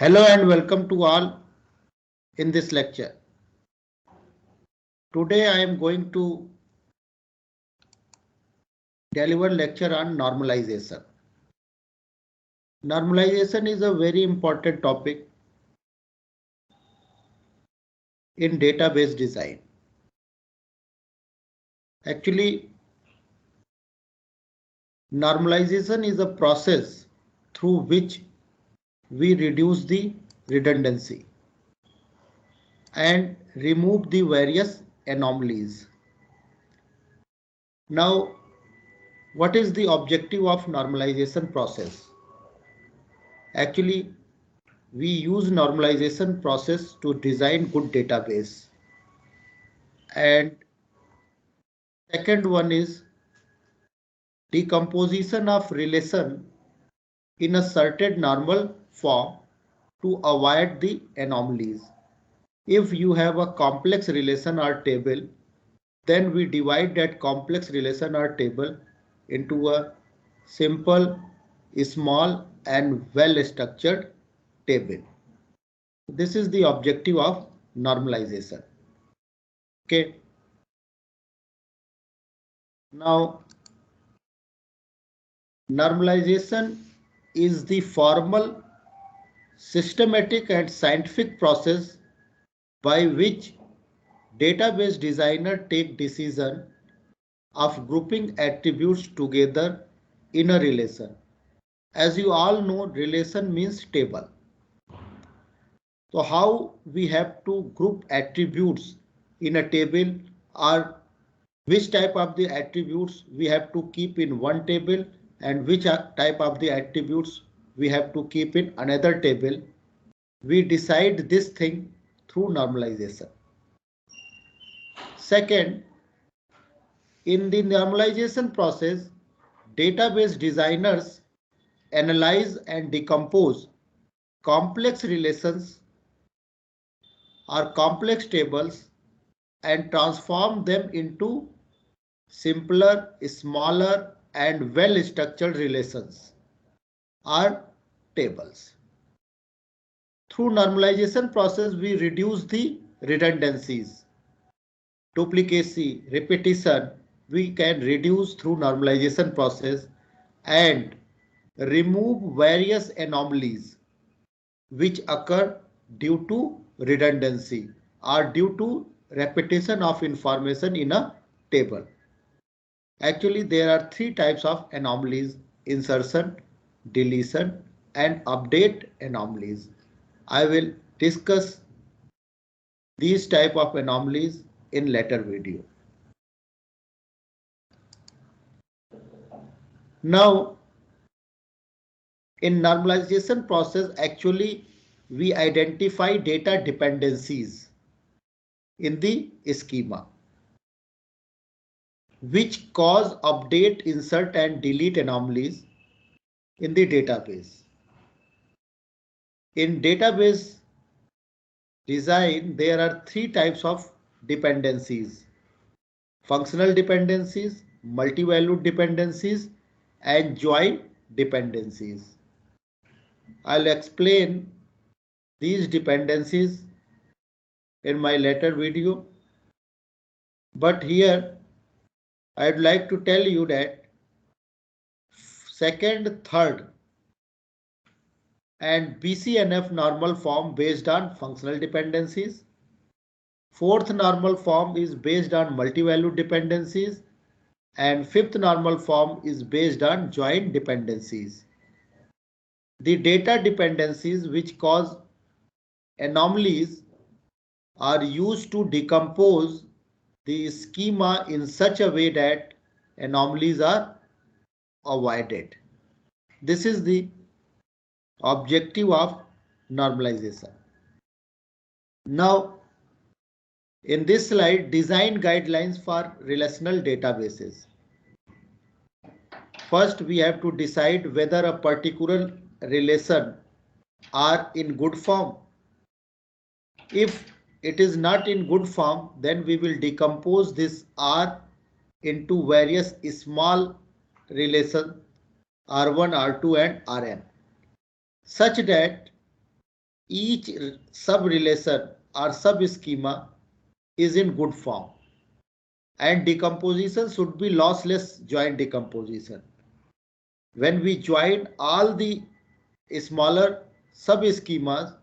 Hello and welcome to all in this lecture. Today I am going to deliver lecture on normalization. Normalization is a very important topic in database design. Actually, normalization is a process through which we reduce the redundancy and remove the various anomalies. Now, what is the objective of normalization process? Actually, we use normalization process to design good database. And second one is decomposition of relation in a certain normal form to avoid the anomalies. If you have a complex relation or table, then we divide that complex relation or table into a simple, small and well structured table. This is the objective of normalization. Okay. Now, normalization is the formal, systematic and scientific process by which database designer take decision of grouping attributes together in a relation. As you all know, relation means table. So how we have to group attributes in a table, or which type of the attributes we have to keep in one table and which type of the attributes we have to keep in another table. We decide this thing through normalization. Second, in the normalization process, database designers analyze and decompose complex relations or complex tables and transform them into simpler, smaller and well-structured relations or tables. Through normalization process, we reduce the redundancies, duplicacy, repetition. We can reduce through normalization process and remove various anomalies which occur due to redundancy or due to repetition of information in a table. Actually, there are three types of anomalies: insertion, deletion, and update anomalies. I will discuss these type of anomalies in later video. Now, in normalization process, actually, we identify data dependencies in the schema, which cause update, insert, and delete anomalies in the database. In database design, there are three types of dependencies: functional dependencies, multi-valued dependencies, and join dependencies. I'll explain these dependencies in my later video, but here I'd like to tell you that second, third, and BCNF normal form based on functional dependencies. Fourth normal form is based on multi-valued dependencies, and fifth normal form is based on joint dependencies. The data dependencies which cause anomalies are used to decompose the schema in such a way that anomalies are avoided. This is the objective of normalization. Now, in this slide, design guidelines for relational databases. First, we have to decide whether a particular relation are in good form. If it is not in good form, then we will decompose this R into various small relations R1, R2 and Rn, such that each sub-relation or sub-schema is in good form, and decomposition should be lossless joint decomposition. When we join all the smaller sub-schemas,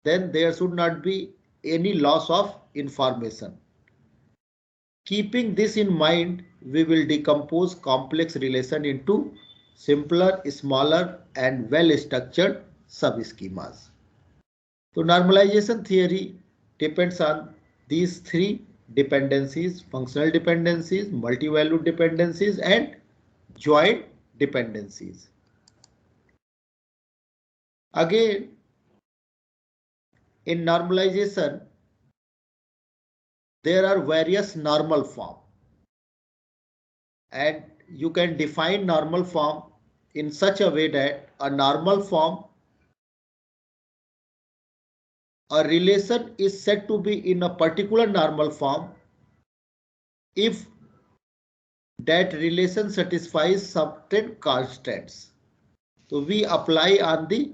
then there should not be any loss of information. Keeping this in mind, we will decompose complex relation into simpler, smaller, and well-structured sub-schemas. So normalization theory depends on these three dependencies: functional dependencies, multi-valued dependencies, and joint dependencies. Again, in normalization, there are various normal forms, and you can define normal form in such a way that a normal form, a relation is said to be in a particular normal form if that relation satisfies certain constants. So we apply on the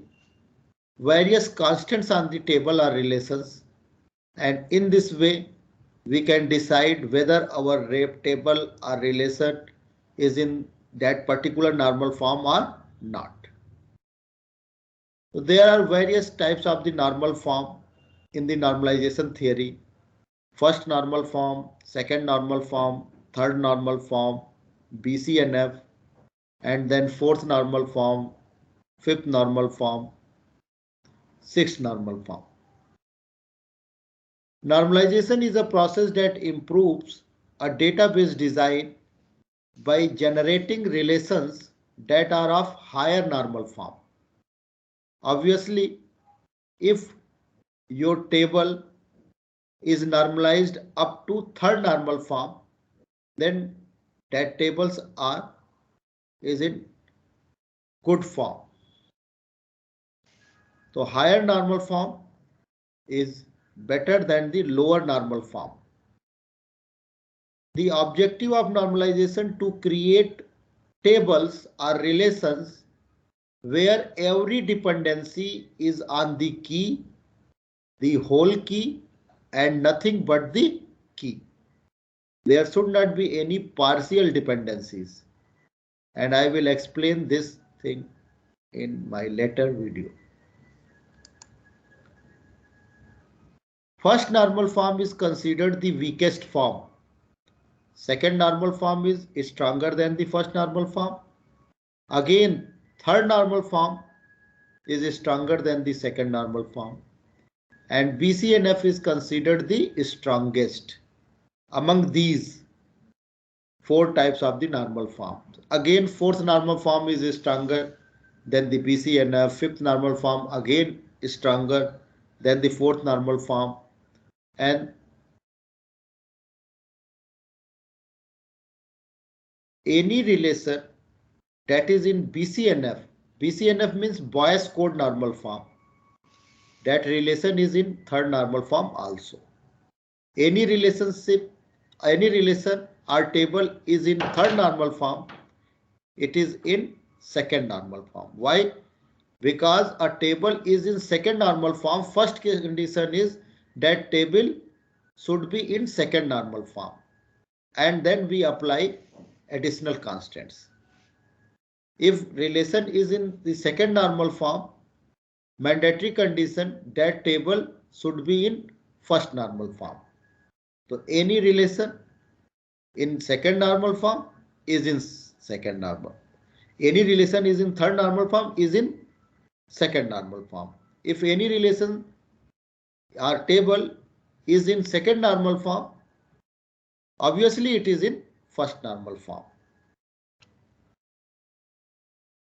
various constants on the table or relations, and in this way we can decide whether our table or relation is in that particular normal form or not. So there are various types of the normal form in the normalization theory: first normal form, second normal form, third normal form, BCNF, and then fourth normal form, fifth normal form, sixth normal form. Normalization is a process that improves a database design by generating relations that are of higher normal form. Obviously, if your table is normalized up to third normal form, then that tables is in good form. So higher normal form is better than the lower normal form. The objective of normalization to create tables or relations where every dependency is on the key, the whole key, and nothing but the key. There should not be any partial dependencies, and I will explain this thing in my later video. First normal form is considered the weakest form. Second normal form is stronger than the first normal form. Again, third normal form is stronger than the second normal form. And BCNF is considered the strongest among these four types of the normal form. Again, fourth normal form is stronger than the BCNF. Fifth normal form again is stronger than the fourth normal form. And any relation that is in BCNF, BCNF means Boyce code normal form, that relation is in third normal form also. Any relation or table is in third normal form, it is in second normal form. Why? Because a table is in second normal form, first condition is that table should be in second normal form, and then we apply additional constants. If relation is in the second normal form, mandatory condition that table should be in first normal form. So any relation in second normal form is in second normal. Any relation is in third normal form is in second normal form. If any relation or table is in second normal form, obviously it is in first normal form.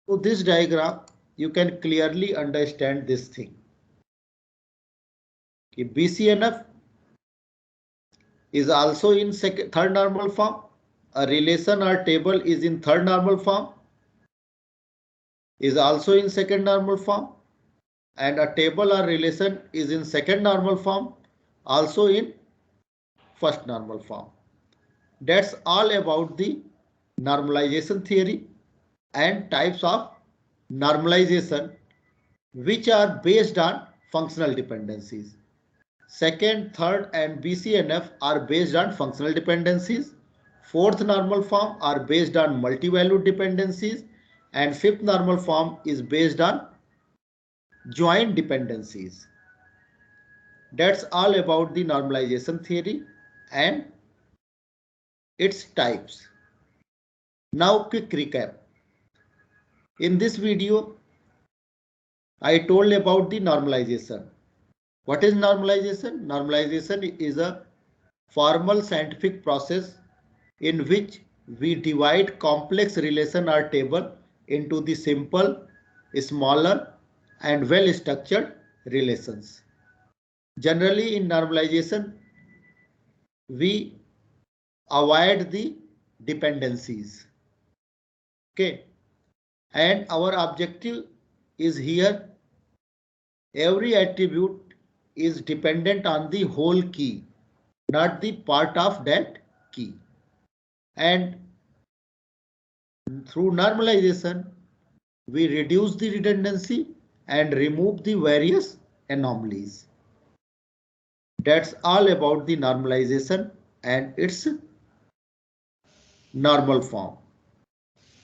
So this diagram, you can clearly understand this thing. BCNF is also in third normal form. A relation or table is in third normal form, is also in second normal form, and a table or relation is in second normal form, also in first normal form. That's all about the normalization theory and types of normalization which are based on functional dependencies. Second, third, and BCNF are based on functional dependencies. Fourth normal form are based on multi-valued dependencies. And fifth normal form is based on joint dependencies. That's all about the normalization theory and its types. Now, quick recap. In this video, I told about the normalization. What is normalization? Normalization is a formal scientific process in which we divide complex relation or table into the simple, smaller, and well-structured relations. Generally, in normalization, we avoid the dependencies. Okay, and our objective is here every attribute is dependent on the whole key, not the part of that key. And through normalization, we reduce the redundancy and remove the various anomalies. That's all about the normalization and its normal form.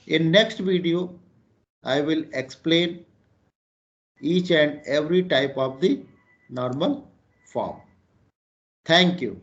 In next video, I will explain each and every type of the normal form. Thank you.